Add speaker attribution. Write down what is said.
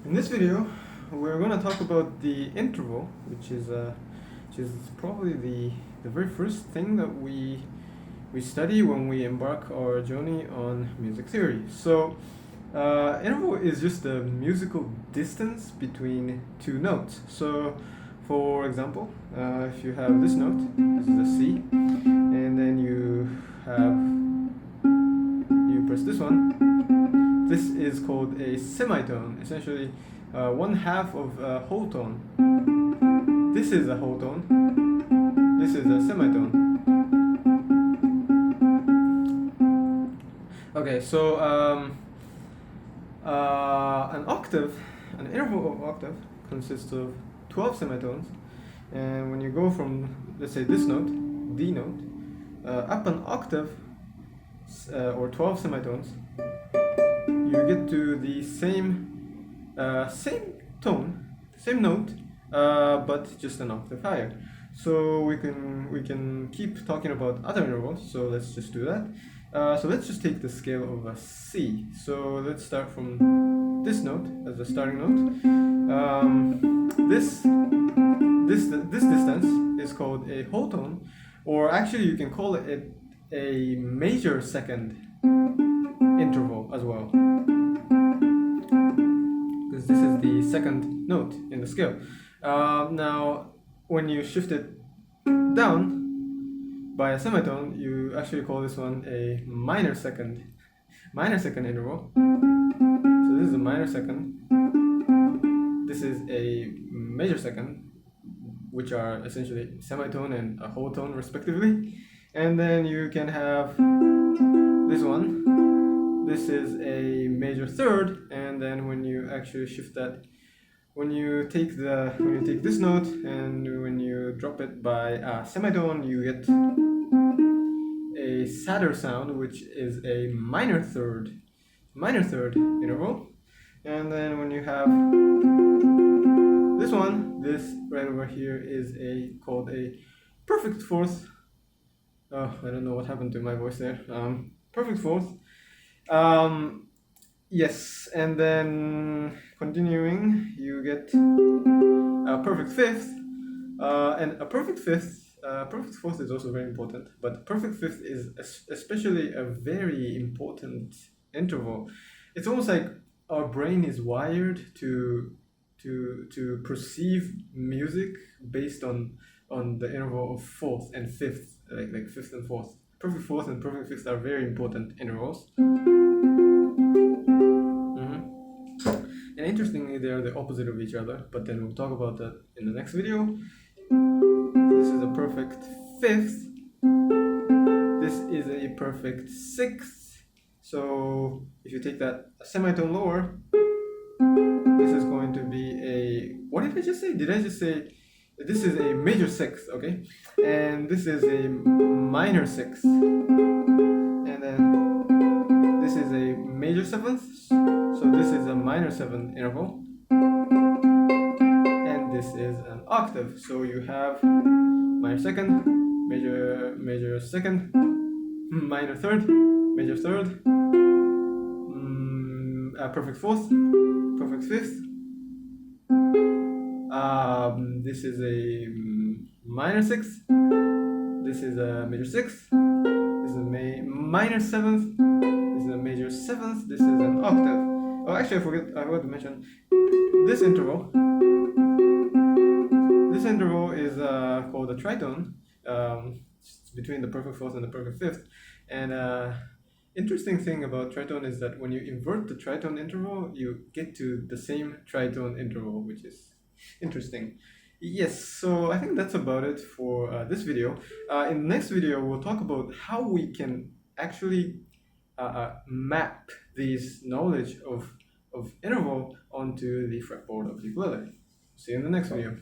Speaker 1: In this video, we're going to talk about the interval, which is probably the very first thing that we study when we embark our journey on music theory. So, interval is just the musical distance between two notes. So, for example, if you have this note, this is a C, and then you press this one. This is called a semitone, essentially one half of a whole tone. This is a whole tone. This is a semitone. Okay, so an octave, an interval of octave, consists of 12 semitones, and when you go from, let's say, this note, D note, up an octave, or 12 semitones, you get to the same tone, same note, but just an octave higher. So we can keep talking about other intervals. So let's just do that. So let's just take the scale of a C. So let's start from this note as the starting note. This distance is called a whole tone, or actually you can call it a major second interval as well, because this is the second note in the scale. Now, when you shift it down by a semitone, you actually call this one a minor second interval. So this is a minor second. This is a major second, which are essentially semitone and a whole tone respectively. And then you can have this one. This is a major third, and then when you actually shift that, when you take this note and when you drop it by a semitone, you get a sadder sound, which is a minor third interval. And then when you have this one, this right over here is called a perfect fourth. Oh, I don't know what happened to my voice there. Perfect fourth. Yes, and then continuing, you get a perfect fifth, and a perfect fourth is also very important, but perfect fifth is especially a very important interval. It's almost like our brain is wired to perceive music based on the interval of fourth and fifth, like fifth and fourth. Perfect fourth and perfect fifth are very important intervals. And interestingly, they are the opposite of each other, but then we'll talk about that in the next video. This is a perfect fifth. This is a perfect sixth. So if you take that a semitone lower, this is going to be a, what did I just say? Did I just say this is a major sixth, okay? And this is a minor sixth. And then this is a major seventh. So this is a minor seventh interval. And this is an octave. So you have minor second, major second, minor third, major third, perfect fourth, perfect fifth. This is a minor sixth. This is a major sixth. This is a minor seventh. This is a major seventh. This is an octave. Oh, actually, I forgot to mention this interval. This interval is called a tritone. It's between the perfect fourth and the perfect fifth. And interesting thing about tritone is that when you invert the tritone interval, you get to the same tritone interval, which is interesting. Yes, so I think that's about it for this video. In the next video, we'll talk about how we can actually map this knowledge of interval onto the fretboard of the ukulele. See you in the next video.